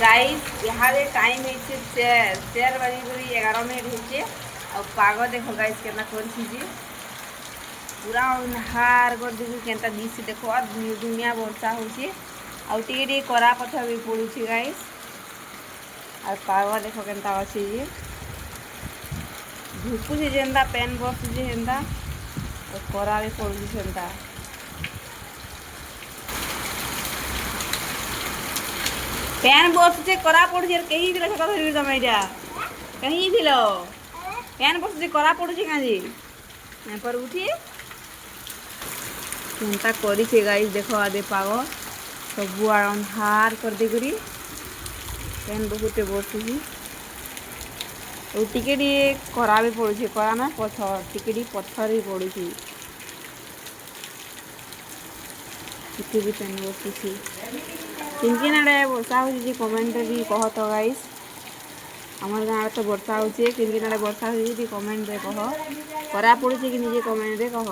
Guys इहादे time है 4:11 होचे और पाग देखो गाइस केना करछि जी पूरा अन्हार कर देखो केनता दिस देखो दुनिया वर्षा होची और टिके करा पथा भी पड़ुछि गाइस और पाग देखो केनता अछि जी झुपुछि जेंदा पेन बसुछि हेंदा और करा भी पड़ुछि सेंता पैन बसुचे करा पड़ुछि कहीं दिला सका धरि तमे इटा कहीं दिलो पैन बसुचे करा पड़ुछि काजी मैं पर उठी चिंता करी छे गाइस देखो आदे पागो सब अंधार कर दे करी पैन बहुते बसुछि और टिके करा भी पड़ुछि करा ना पत्थर टिके पत्थर भी पड़ुछि टिके भी पैन बसुछि किन आड़े वर्षा हो कमेंट भी कह तो गाइस आमर गाँव तो वर्षा हो किन आड़े वर्षा हो कमेंट कह करा पड़ुछि कि निजे कमेंट कह।